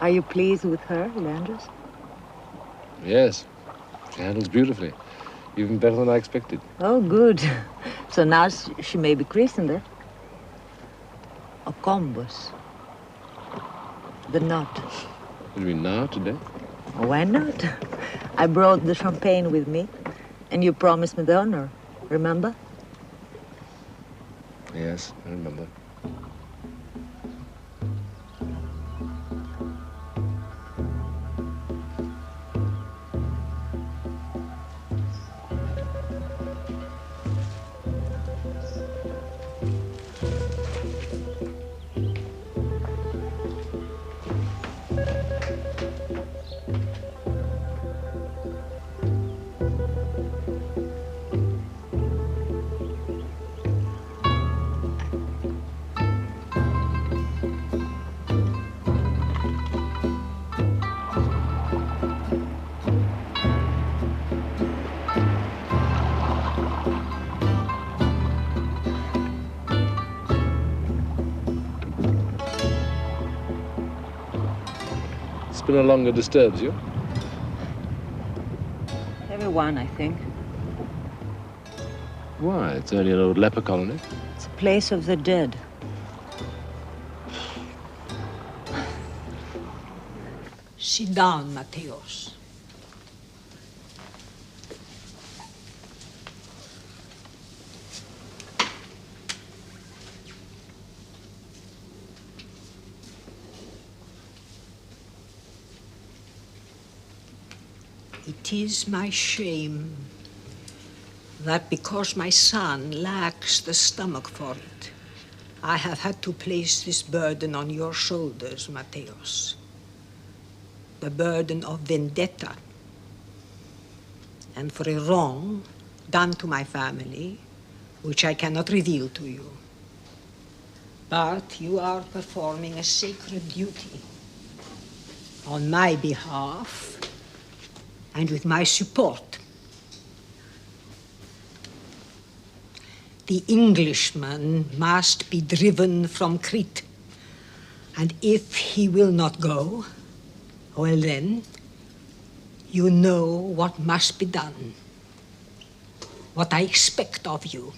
Are you pleased with her, Leandros? Yes. She handles beautifully. Even better than I expected. Oh, good. So now she may be christened, eh? Or Combos. The knot. What do you mean now, today? Why not? I brought the champagne with me, and you promised me the honor. Remember? Yes, I remember. Spinner longer disturbs you? Everyone, I think. Why? It's only an old leper colony. It's a place of the dead. Sit down, Matthäus. It is my shame that because my son lacks the stomach for it, I have had to place this burden on your shoulders, Matthäus. The burden of vendetta, and for a wrong done to my family, which I cannot reveal to you. But you are performing a sacred duty on my behalf and with my support. The Englishman must be driven from Crete, and if he will not go, well then, you know what must be done, what I expect of you.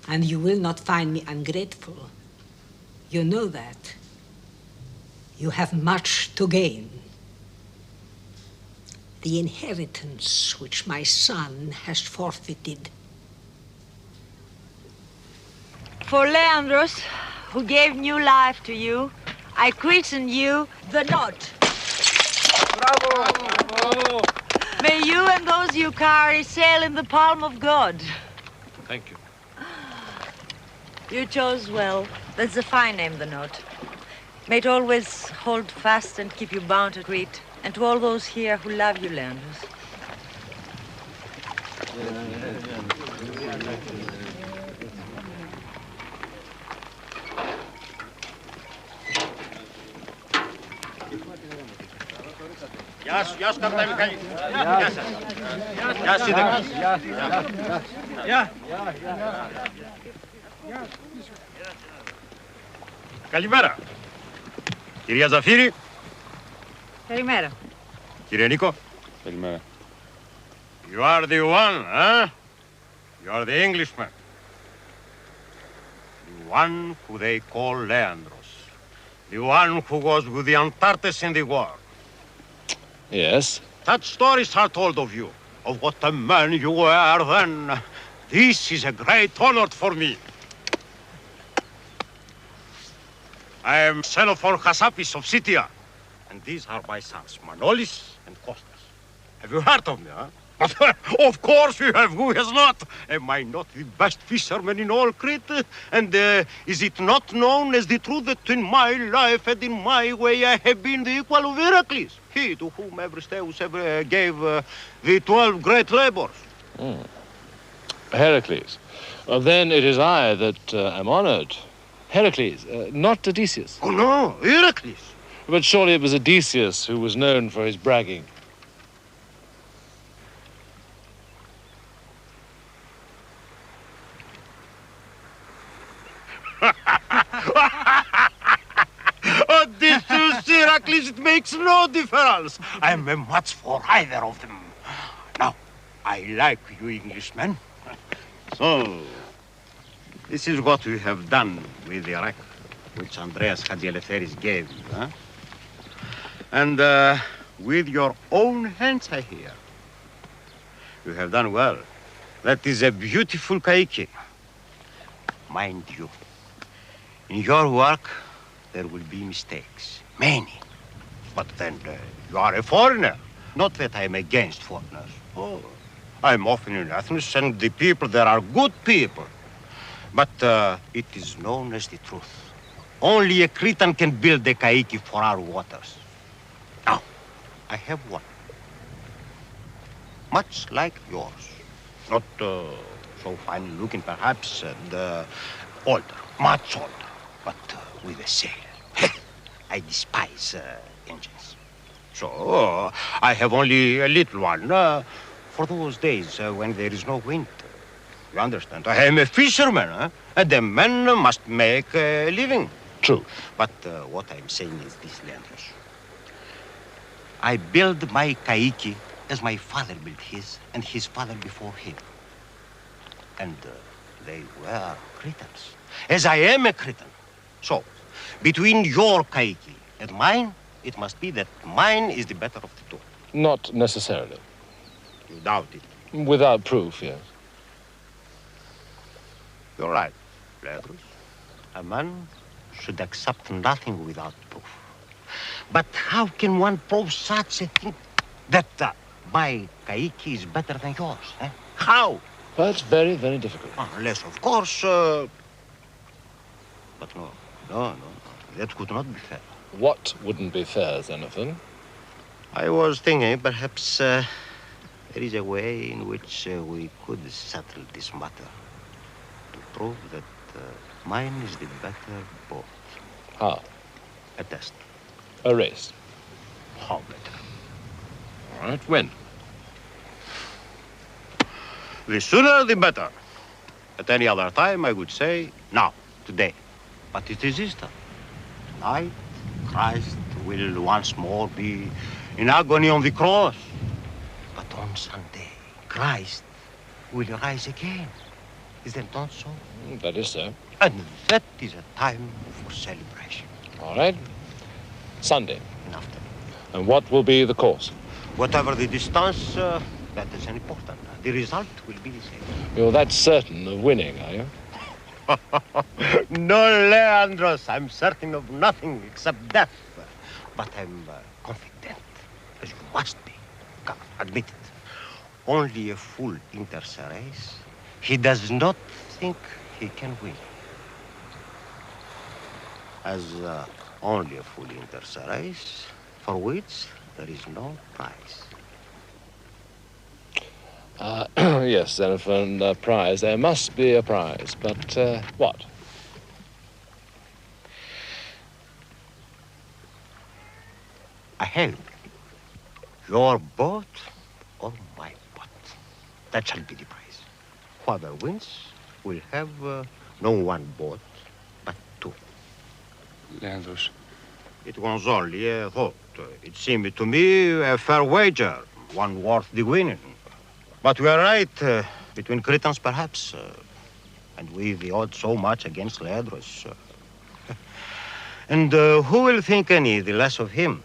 And you will not find me ungrateful. You know that. You have much to gain. The inheritance which my son has forfeited. For Leandros, who gave new life to you, I christen you the Knot. Bravo! Bravo! May you and those you carry sail in the palm of God. Thank you. You chose well. That's a fine name, the Knot. May it always hold fast and keep you bound to Crete, and to all those here who love you, Leandros. Γεια σου καπετάνι Μιχάλη. Γεια σας. Γεια σύνταξη. Γεια. Καλημέρα. Κυρία Ζαφύρη. Καλημέρα. Κύριε Νίκο. Καλημέρα. You are the one, huh? You are the Englishman. The one who they call Leandros. The one who was with the Antartes in the war. Yes. That stories are told of you, of what a man you were then. This is a great honor for me. I am Xenophon Hassapis of Scythia, and these are my sons, Manolis and Kostas. Have you heard of me, huh? Of course you have, who has not? Am I not the best fisherman in all Crete? And is it not known as the truth that in my life and in my way I have been the equal of Heracles? He to whom Eurystheus ever gave the 12 great labors. Heracles. Well, then it is I that am honored. Heracles, not Odysseus. Oh, no, Heracles. But surely it was Odysseus who was known for his bragging. makes no difference. I am a match for either of them. Now, I like you Englishmen. So, this is what we have done with the wreck which Andreas Hadjieleftheris gave you, huh? And with your own hands, I hear. You have done well. That is a beautiful kaiki. Mind you, in your work, there will be mistakes. Many. But then you are a foreigner. Not that I am against foreigners. Oh, I'm often in Athens, and the people there are good people. But it is known as the truth. Only a Cretan can build a kaiki for our waters. Now, I have one. Much like yours. Not so fine looking, perhaps, and older, much older, but with a sail. I despise engines. So, I have only a little one for those days when there is no wind. You understand? I am a fisherman, huh? And a man must make a living. True. But what I'm saying is this, Leandros. I build my kaiki as my father built his, and his father before him. And they were Cretans, as I am a Cretan. So, between your kaiki and mine, it must be that mine is the better of the two. Not necessarily. You doubt it. Without proof, yes. You're right, Leandros. A man should accept nothing without proof. But how can one prove such a thing that my kaiki is better than yours? Eh? How? That's very, very difficult. Unless, of course, but no. That could not be fair. What wouldn't be fair, Xenophon? I was thinking perhaps there is a way in which we could settle this matter to prove that mine is the better boat. How? A test. A race. How better? All right, when? The sooner, the better. At any other time, I would say now, today. But it is Easter. Tonight, Christ will once more be in agony on the cross. But on Sunday, Christ will rise again. Is that not so? That is so. And that is a time for celebration. All right. Sunday. In afternoon. And what will be the course? Whatever the distance, that is unimportant. The result will be the same. You're that certain of winning, are you? No, Leandros, I'm certain of nothing except death. But I'm confident, as you must be. Come, admit it. Only a fool enters a race. He does not think he can win. As only a fool enters a race for which there is no prize. Yes, Xenophon, a prize. There must be a prize, but what? A helm. Your boat or my boat. That shall be the prize. Whoever wins will have no one boat, but two. Leandros. It was only a thought. It seemed to me a fair wager, one worth the winning. But we are right, between Cretans perhaps, and with the odds so much against Leandros. And who will think any the less of him?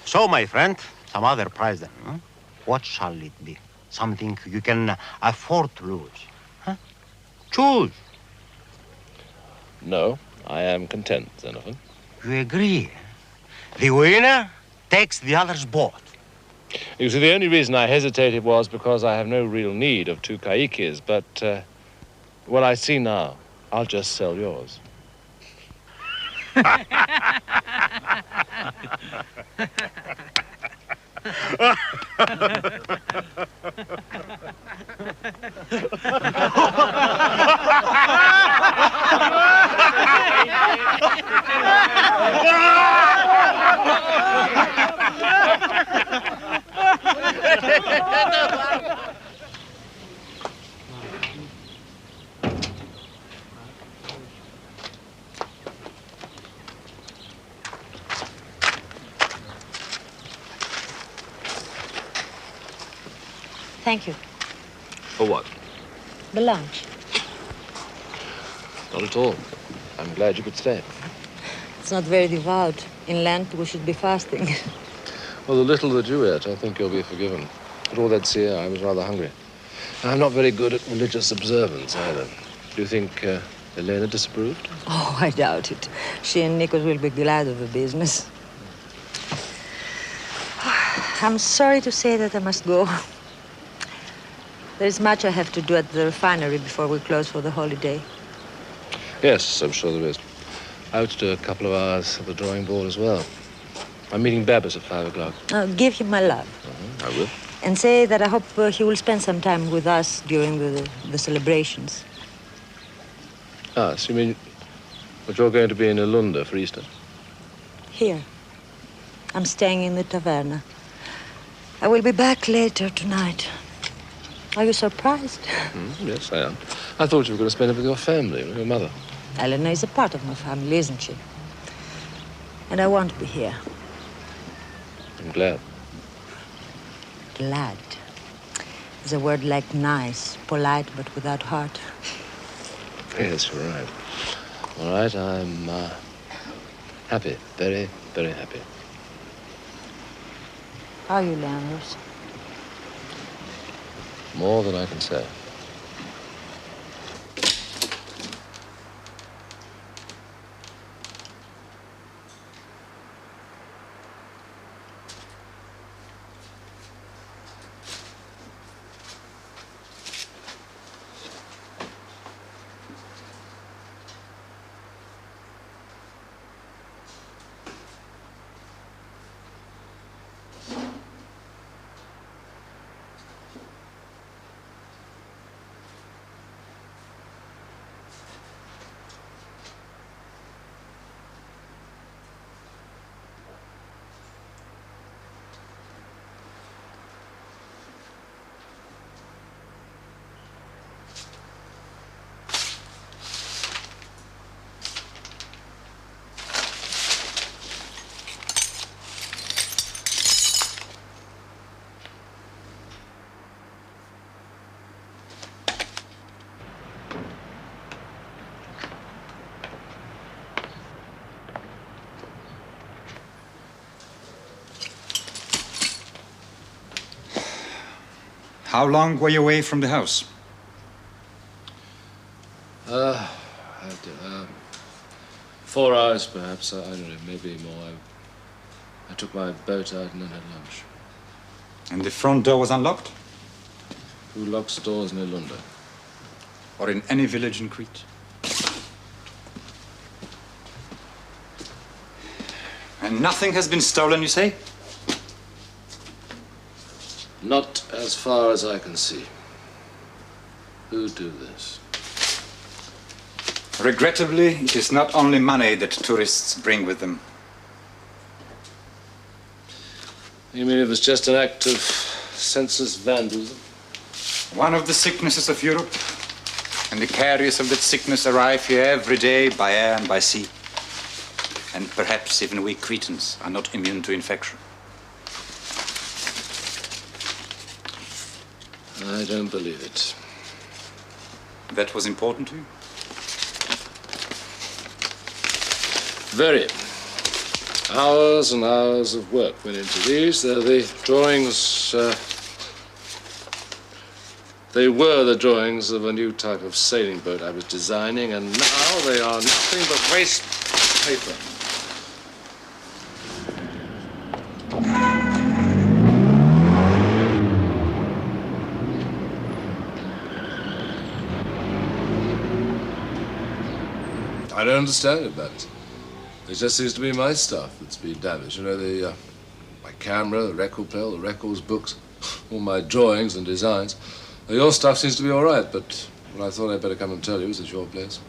So, my friend, some other prize then. Huh? What shall it be? Something you can afford to lose. Huh? Choose. No, I am content, Xenophon. You agree? The winner takes the other's boat. You see, the only reason I hesitated was because I have no real need of two kaikis, but what I see now, I'll just sell yours. Thank you. For what? The lunch. Not at all. I'm glad you could stay. It's not very devout. In Lent, we should be fasting. Well, the little that you ate, I think you'll be forgiven. But all that year, I was rather hungry. And I'm not very good at religious observance, either. Do you think Elena disapproved? Oh, I doubt it. She and Nikos will be glad of the business. I'm sorry to say that I must go. There's much I have to do at the refinery before we close for the holiday. Yes, I'm sure there is. I ought to do a couple of hours at the drawing board as well. I'm meeting Babis at 5 o'clock. Give him my love. I will. And say that I hope he will spend some time with us during the celebrations. Ah, so you mean that you're going to be in Ilunda for Easter? Here. I'm staying in the taverna. I will be back later tonight. Are you surprised? Yes, I am. I thought you were going to spend it with your family, with your mother. Elena is a part of my family, isn't she? And I want to be here. I'm glad. Glad is a word like nice, polite, but without heart. Yes, you're right. All right, I'm happy. Very, very happy. Are you, Leandros? More than I can say. How long were you away from the house? 4 hours, perhaps. I don't know, maybe more. I took my boat out and then had lunch. And the front door was unlocked? Who locks doors in Ilunda? Or in any village in Crete? And nothing has been stolen, you say? Not as far as I can see. Who do this? Regrettably, it is not only money that tourists bring with them. You mean it was just an act of senseless vandalism? One of the sicknesses of Europe, and the carriers of that sickness arrive here every day by air and by sea. And perhaps even we Cretans are not immune to infection. I don't believe it. That was important to you? Very. Hours and hours of work went into these. They're the drawings, they were the drawings of a new type of sailing boat I was designing, and now they are nothing but waste paper. I don't understand it, Babs. It just seems to be my stuff that's been damaged. You know, my camera, the record player, the records, books, all my drawings and designs. Your stuff seems to be all right, but what I thought I'd better come and tell you is it's your place.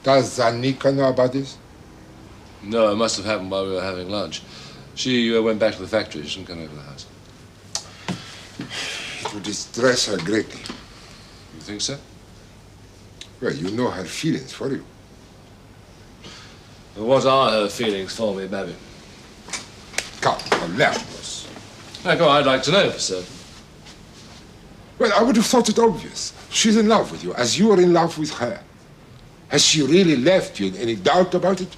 Does Zanika know about this? No, it must have happened while we were having lunch. She went back to the factory. She didn't come over to the house. It would distress her greatly. You think so? Well, you know her feelings for you. What are her feelings for me, Babby? Come, Leandros. Now, go on, I'd like to know for certain. Well, I would have thought it obvious. She's in love with you, as you are in love with her. Has she really left you in any doubt about it?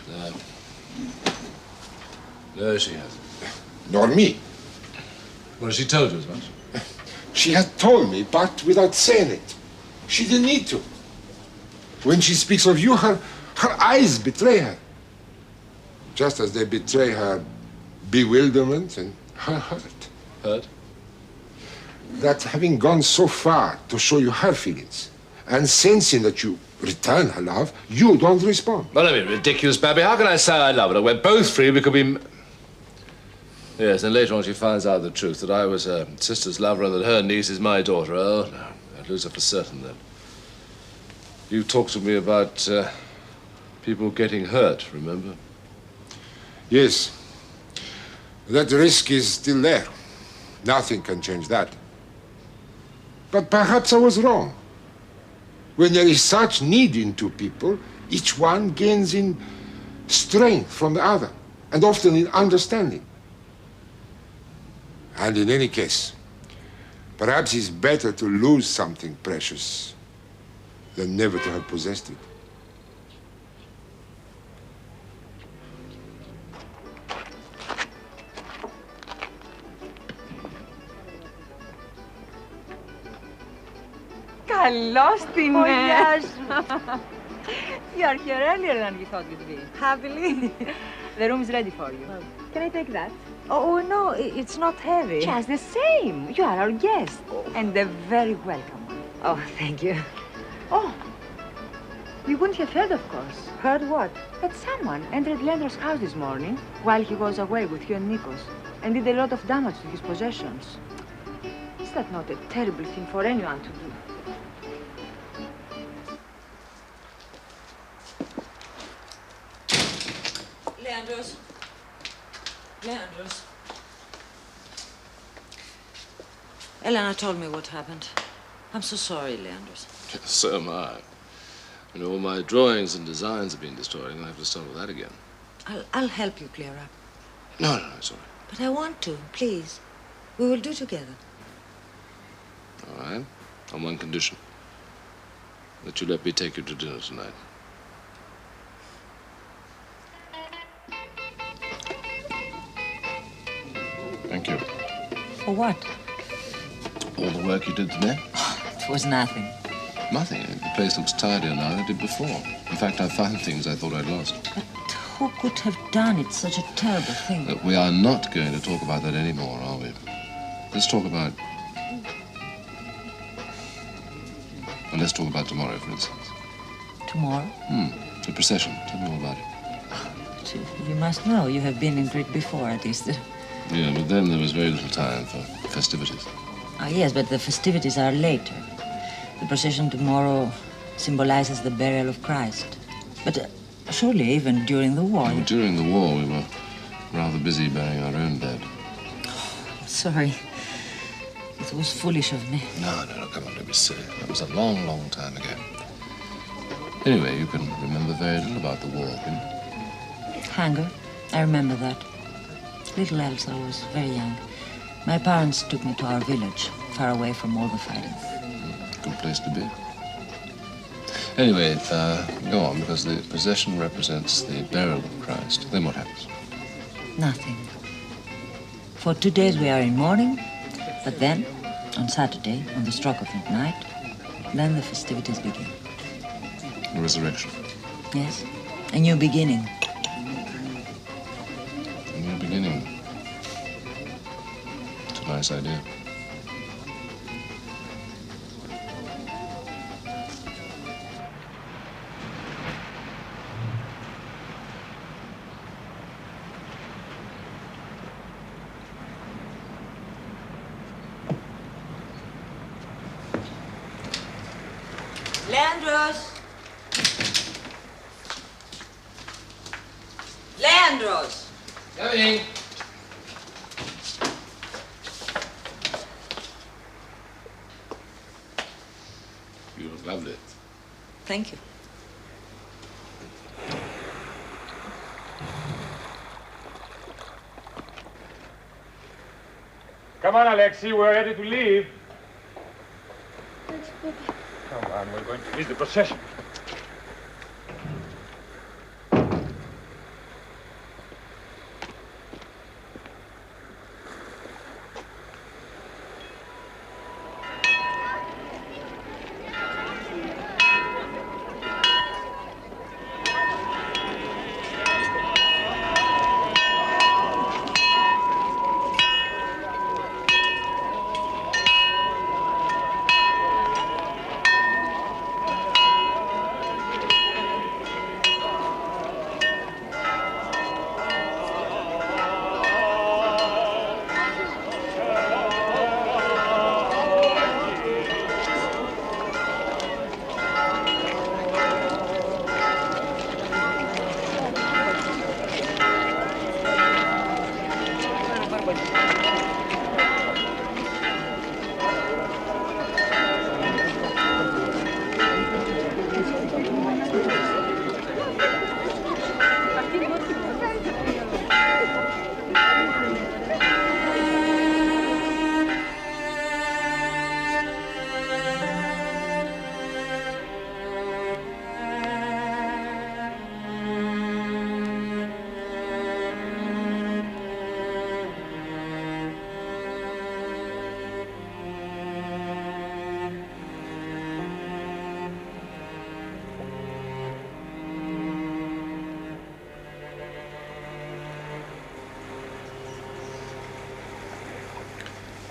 No. No, she hasn't. Nor me. Well, she told you as much. She had told me, but without saying it. She didn't need to. When she speaks of you, her eyes betray her. Just as they betray her bewilderment and her hurt. Hurt? That having gone so far to show you her feelings, and sensing that you return her love, you don't respond. Well, I mean, ridiculous, Babby. How can I say I love her? We're both free. We could be... Yes, and later on she finds out the truth, that I was her sister's lover and that her niece is my daughter. Oh, no. I'd lose her for certain then. You talked to me about people getting hurt, remember? Yes. That risk is still there. Nothing can change that. But perhaps I was wrong. When there is such need in two people, each one gains in strength from the other, and often in understanding. And in any case, perhaps it's better to lose something precious than never to have possessed it. Καλώς την Γεια σου. You are here earlier than you thought you'd be. Happily. The room is ready for you. Can I take that? Oh, no, it's not heavy. Just the same. You are our guest. And a very welcome one. Oh, thank you. Oh, you wouldn't have heard, of course, Heard what? that someone entered Leandro's house this morning while he was away with you and Nikos and did a lot of damage to his possessions. Is that not a terrible thing for anyone to do? Leandros. Leandros. Elena told me what happened. I'm so sorry, Leandros. So am I. You know, all my drawings and designs have been destroyed, and I have to start with that again. I'll help you clear up. No, it's all right. But I want to, please. We will do together. All right, on one condition. That you let me take you to dinner tonight. Thank you. For what? All the work you did today? It was nothing. Nothing. The place looks tidier now than it did before. In fact, I found things I thought I'd lost. But who could have done it? Such a terrible thing. We are not going to talk about that anymore, are we? Let's talk about... Well, let's talk about tomorrow, for instance. Tomorrow? The procession. Tell me all about it. You must know. You have been in Crete before at Easter. Yeah, but then there was very little time for festivities. Ah, yes, but the festivities are later. The procession tomorrow symbolizes the burial of Christ. But surely even during the war... Well, during the war, we were rather busy burying our own dead. Sorry. It was foolish of me. No, come on, don't be silly. That was a long, long time ago. Anyway, you can remember very little about the war, can you? Hunger. I remember that. Little else, I was very young. My parents took me to our village, far away from all the fighting. Good place to be. Anyway, go on, because the procession represents the burial of Christ. Then what happens? Nothing. For 2 days we are in mourning, but then, on Saturday, on the stroke of midnight, then the festivities begin. The resurrection. Yes, a new beginning. A new beginning. It's a nice idea. Leandros! Leandros! Coming! You look lovely. Thank you. Come on, Alexei, we're ready to leave. on, we're going to meet the procession.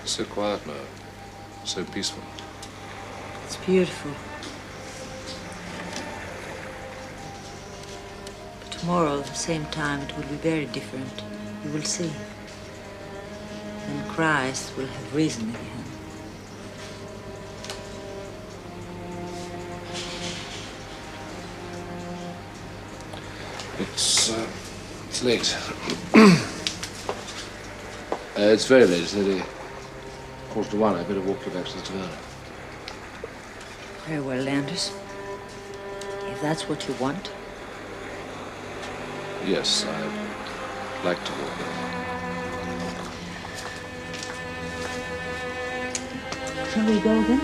So quiet now, so peaceful. It's beautiful. But tomorrow, at the same time, it will be very different. You will see. And Christ will have risen again. It's late. It's very late. It's nearly 1:45. I better walk you back to the tavern. Very well, Landers. If that's what you want. Yes, I'd like to walk there. Shall we go then?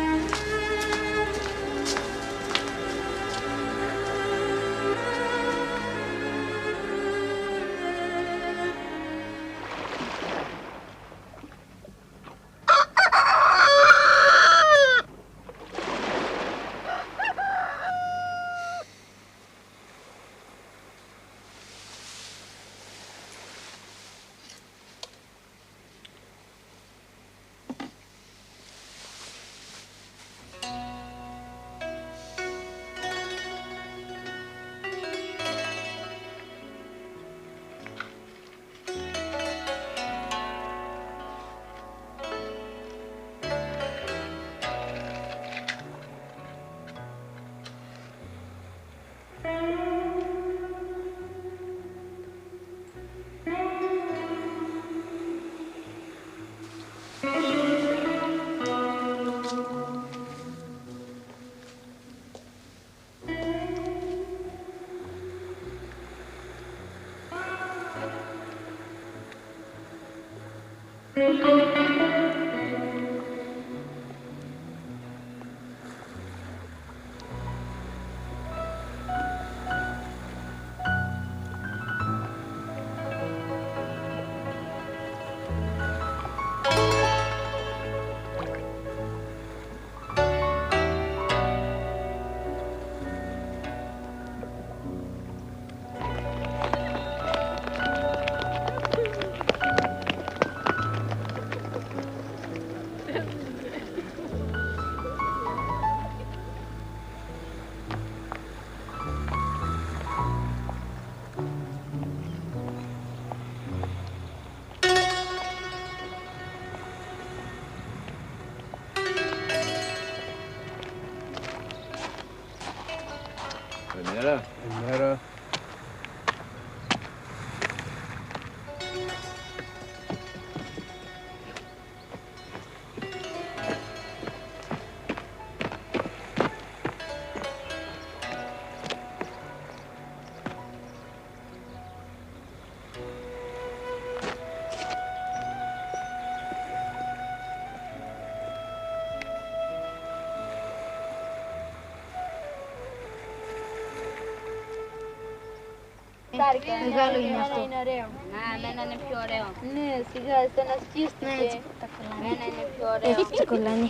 Μεγάλο είναι αυτό. Είναι ωραίο. Να, εμένα είναι πιο ωραίο. Ναι, σιγά, εσένα σκίστηκε. Ναι, έτσι τα κολλάνε. Εμένα είναι πιο ωραίο. Έτσι τα κολλάνε.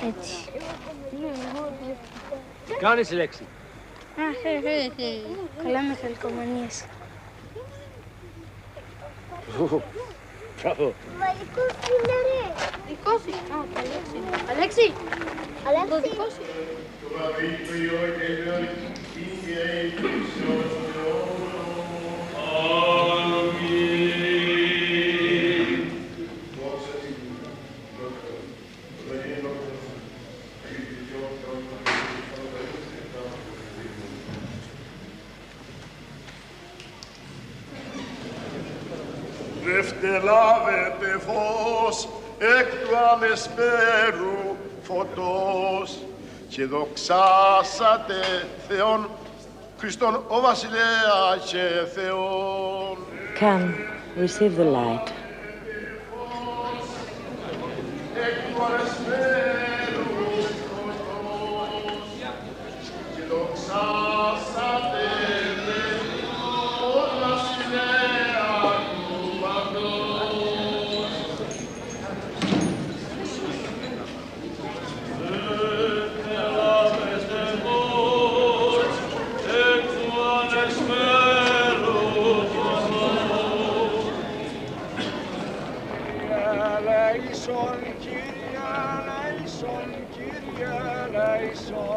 Έτσι. Κάνεις λέξη. Καλά με χαλκομανίες. Μπράβο. Βαλικός είναι ρε. Δικός σου. Αλέξη. Αλέξη. Το δικό σου. Δευτελάβεται φως εκ του αμεσπέρου φωτός και δοξάσατε Θεόν Χριστόν ο Βασιλέα και Θεόν. Come, receive the light. Εκ του αμεσπέρου φωτός και δοξάσατε Θεόν Βασιλέα του παντός. Ελέησον, Κύριε, ελέησον, Κύριε, ελέησον.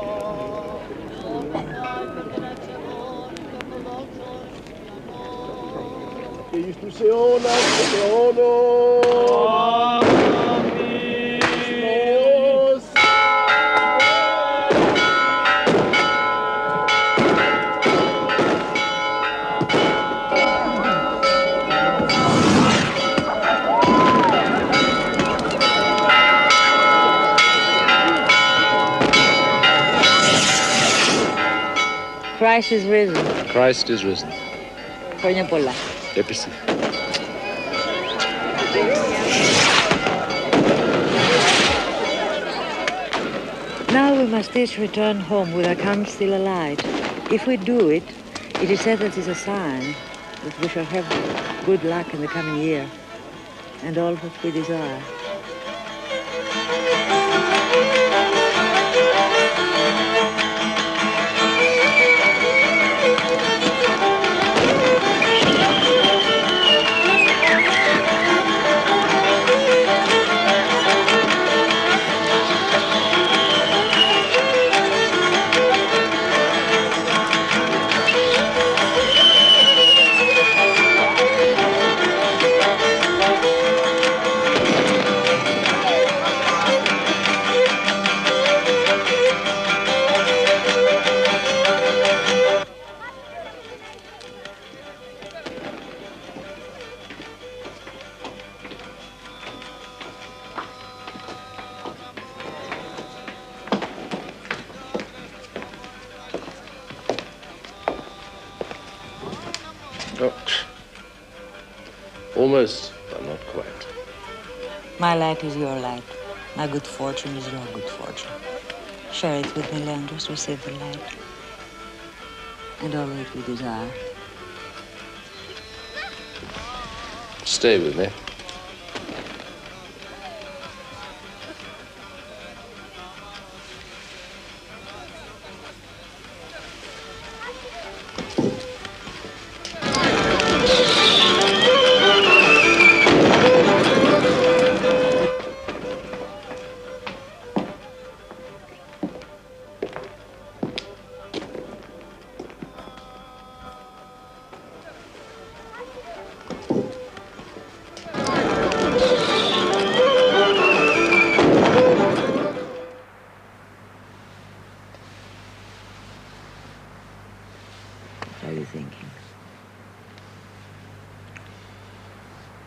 Και εις τους αιώνας των αιώνων. Χριστός. Christ is risen. Christ is risen. Χρόνια πολλά. Επίσης. Now we must each return home with our candles still alight. If we do it, it is said that it is a sign that we shall have good luck in the coming year and all that we desire. Oh. Almost, but not quite. My light is your light. My good fortune is your good fortune. Share it with me, Leandros. Receive the light. And all that we desire. Stay with me. What are you thinking?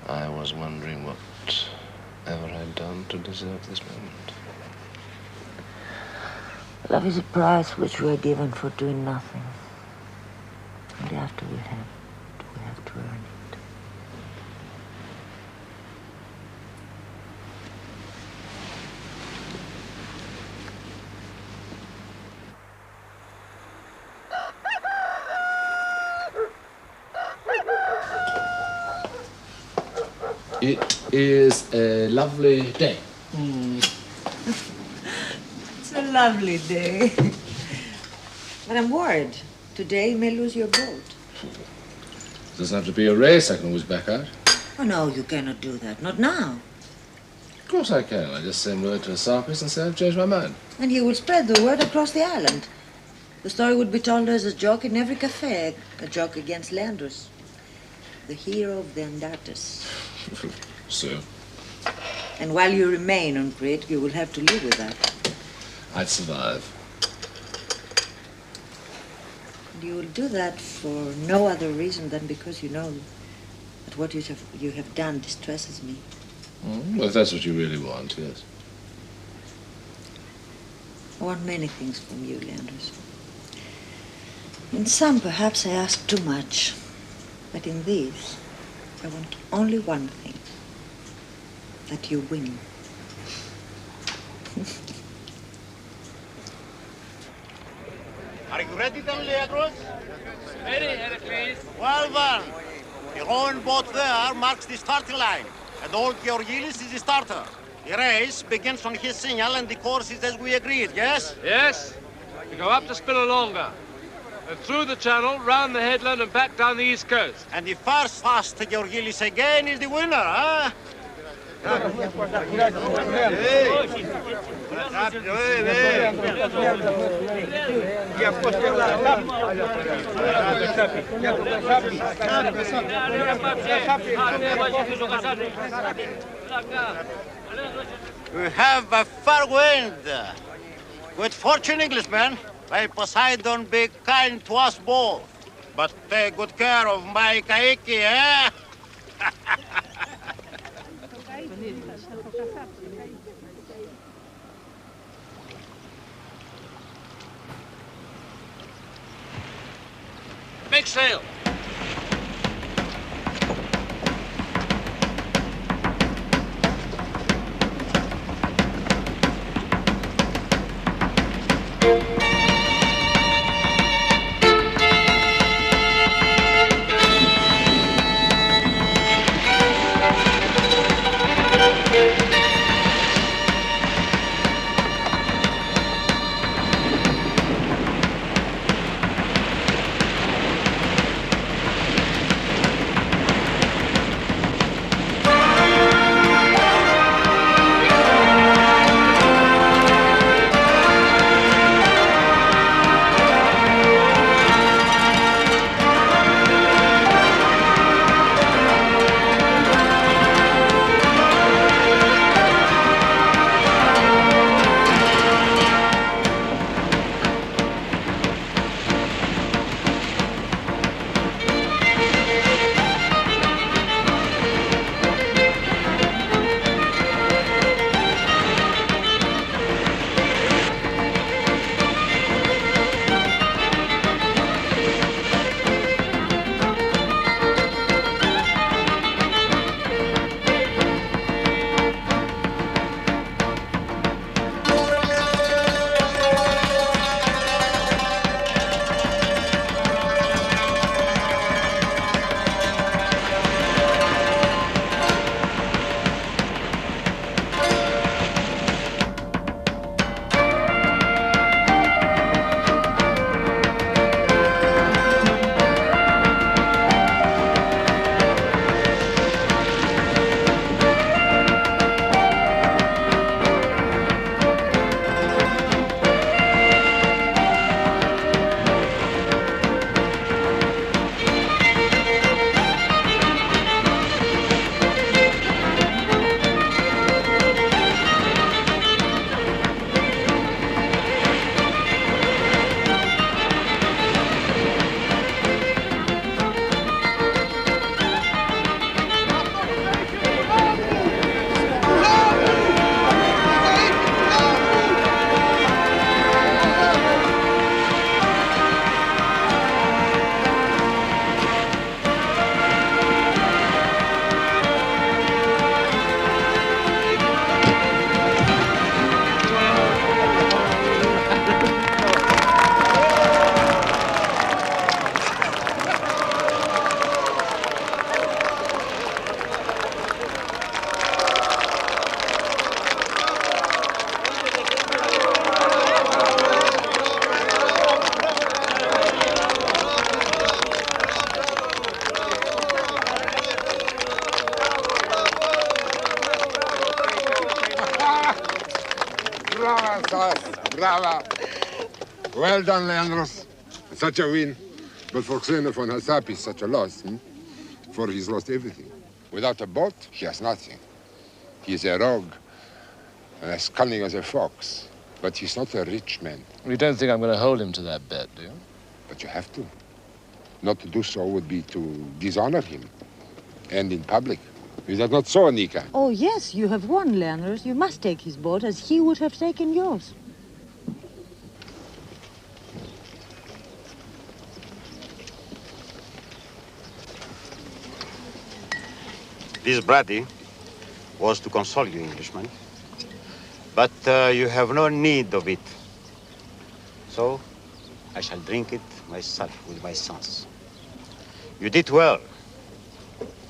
I was wondering whatever I'd done to deserve this moment. Love is a price which we are given for doing nothing. And after we have to earn it. It is a lovely day. It's a lovely day. But I'm worried. Today you may lose your boat. It doesn't have to be a race. I can always back out. Oh, no, you cannot do that. Not now. Of course I can. I just send word to Asapis and say I've changed my mind. And he will spread the word across the island. The story would be told as a joke in every cafe, a joke against Landros, the hero of the Andartes. So? And while you remain on Crete, you will have to live with that. I'd survive. And you will do that for no other reason than because you know that what you have done distresses me. Well, if that's what you really want, yes. I want many things from you, Landros. In some, perhaps I ask too much. But in these, I want only one thing. That you win. Are you ready then, Leandros? Ready, Heracles. Well then, the rowing boat there marks the starting line, and old Georgilis is the starter. The race begins on his signal, and the course is as we agreed, yes? Yes. We go up to Spinalonga, and through the channel, round the headland, and back down the east coast. And the first pass to Georgilis again is the winner, huh? We have a fair wind. Good fortune, Englishmen. May Poseidon be kind to us both. But take good care of my Kaiki, eh? Make sail. Brava. Well done, Leandros. Such a win. But for Xenophon Hassapis, such a loss, for he's lost everything. Without a boat, he has nothing. He's a rogue, as cunning as a fox. But he's not a rich man. You don't think I'm going to hold him to that bet, do you? But you have to. Not to do so would be to dishonor him. And in public. Is that not so, Anika? Oh, yes, you have won, Leandros. You must take his boat as he would have taken yours. This brandy was to console you, Englishman. But you have no need of it. So, I shall drink it myself with my sons. You did well.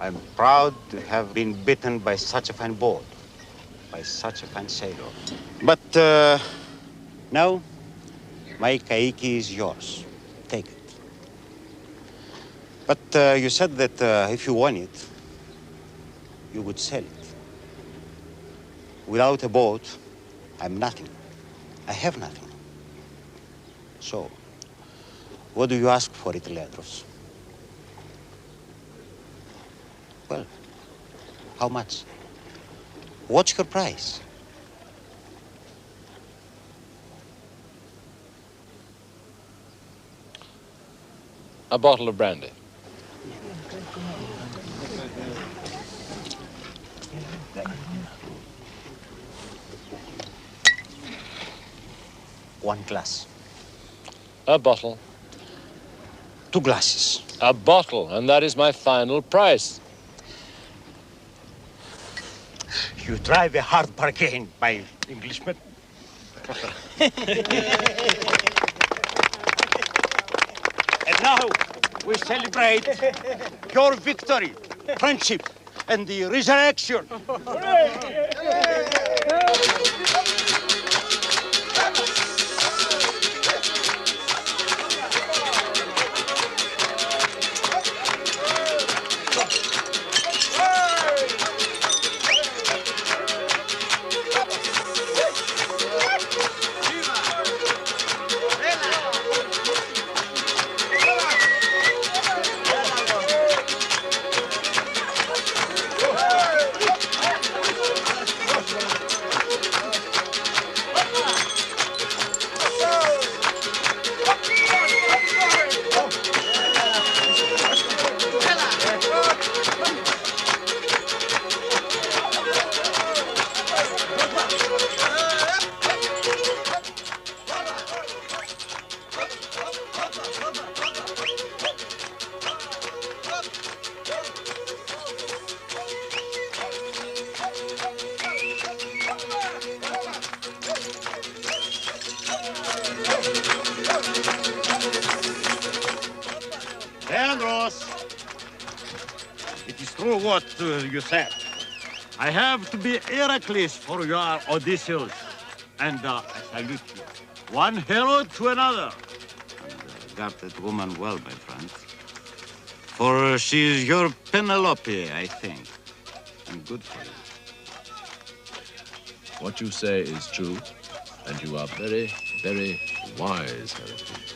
I'm proud to have been bitten by such a fine boat, by such a fine sailor. But now, my kaiki is yours. Take it. But you said that if you won it, you would sell it. Without a boat, I'm nothing. I have nothing. So, what do you ask for it, Leandros? Well, how much? What's your price? A bottle of brandy. One glass. A bottle. 2 glasses. A bottle, and that is my final price. You drive a hard bargain, my Englishman. And now we celebrate your victory, friendship, and the resurrection. Leandros, it is true what you said. I have to be Heracles for your Odysseus. And I salute you. One hero to another. And guard that woman well, my friend. For she is your Penelope, I think. And good for you. What you say is true, and you are very, very wise, Heracles.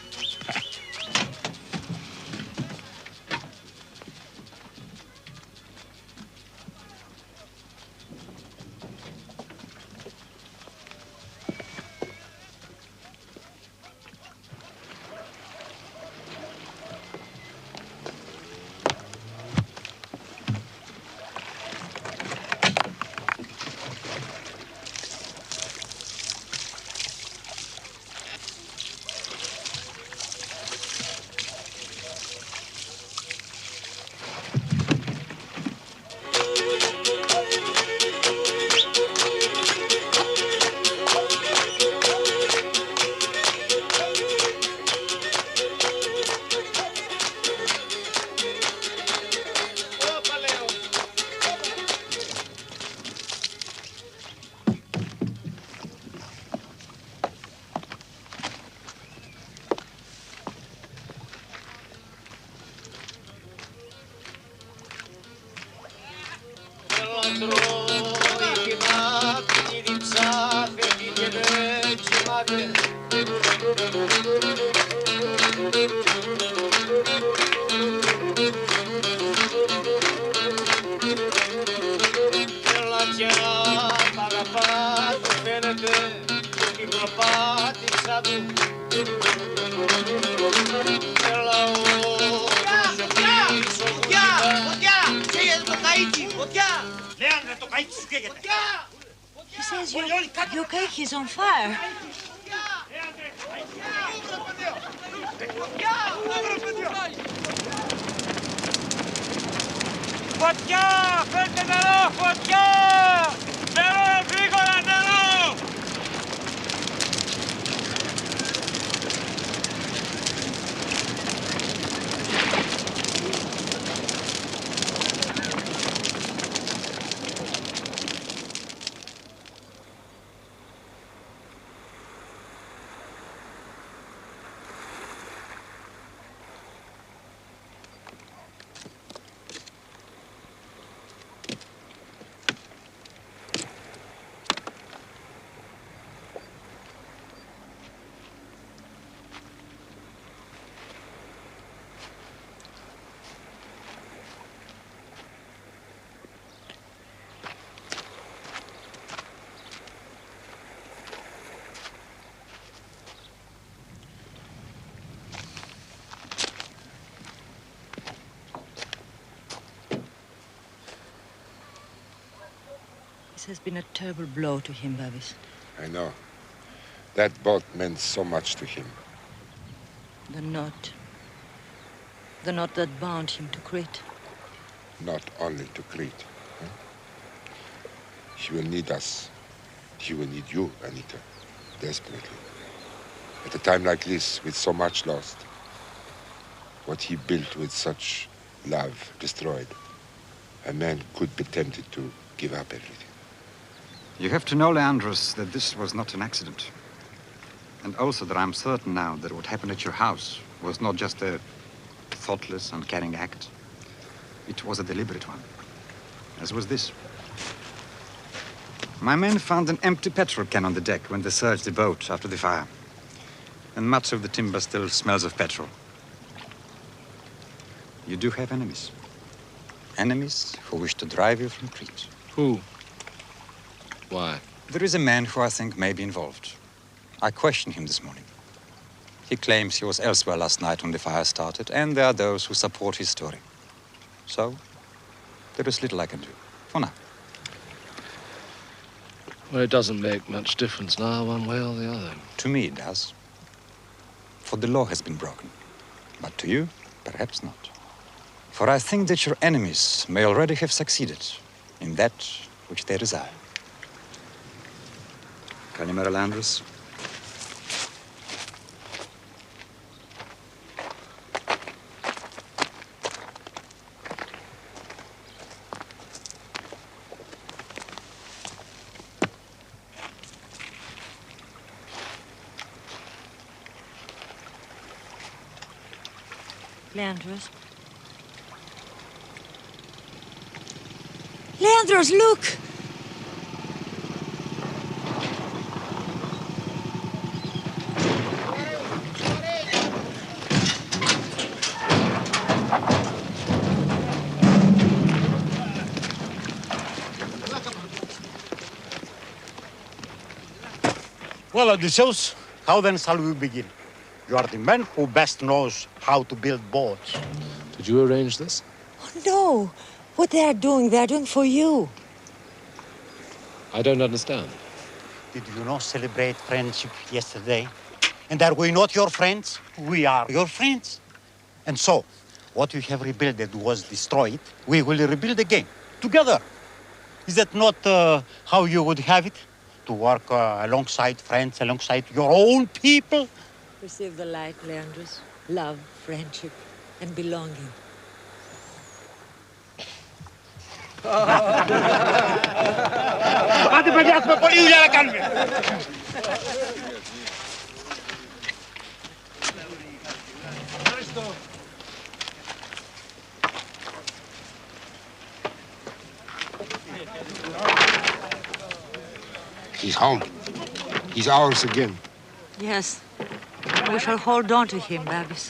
Andrò, i chimati di psate, di dieveci, He says your cake is on fire. Φωτιά! Φέρτε νερό! Φωτιά! Νερό, γρήγορα νερό! This has been a terrible blow to him, Babis. I know. That boat meant so much to him. The knot. The knot that bound him to Crete. Not only to Crete. Huh? He will need us. He will need you, Anita. Desperately. At a time like this, with so much lost, what he built with such love destroyed, a man could be tempted to give up everything. You have to know, Leandros, that this was not an accident. And also that I'm certain now that what happened at your house was not just a thoughtless, uncaring act. It was a deliberate one, as was this. My men found an empty petrol can on the deck when they searched the boat after the fire. And much of the timber still smells of petrol. You do have enemies. Enemies who wish to drive you from Crete. Who? Why? There is a man who I think may be involved. I questioned him this morning. He claims he was elsewhere last night when the fire started, and there are those who support his story. So, there is little I can do, for now. Well, it doesn't make much difference now, one way or the other. To me, it does. For the law has been broken. But to you, perhaps not. For I think that your enemies may already have succeeded in that which they desire. Kalimera, Leandros. Leandros. Leandros, look! Well, Odysseus, how then shall we begin? You are the man who best knows how to build boats. Did you arrange this? Oh, no. What they are doing for you. I don't understand. Did you not celebrate friendship yesterday? And are we not your friends? We are your friends. And so, what you have rebuilt that was destroyed, we will rebuild again, together. Is that not how you would have it? To work alongside friends, alongside your own people? Receive the light, Leandros. Love, friendship, and belonging. Άντε παιδιά, έχουμε πολλή δουλειά να κάνουμε. He's home. He's ours again. Yes. We shall hold on to him, Babis.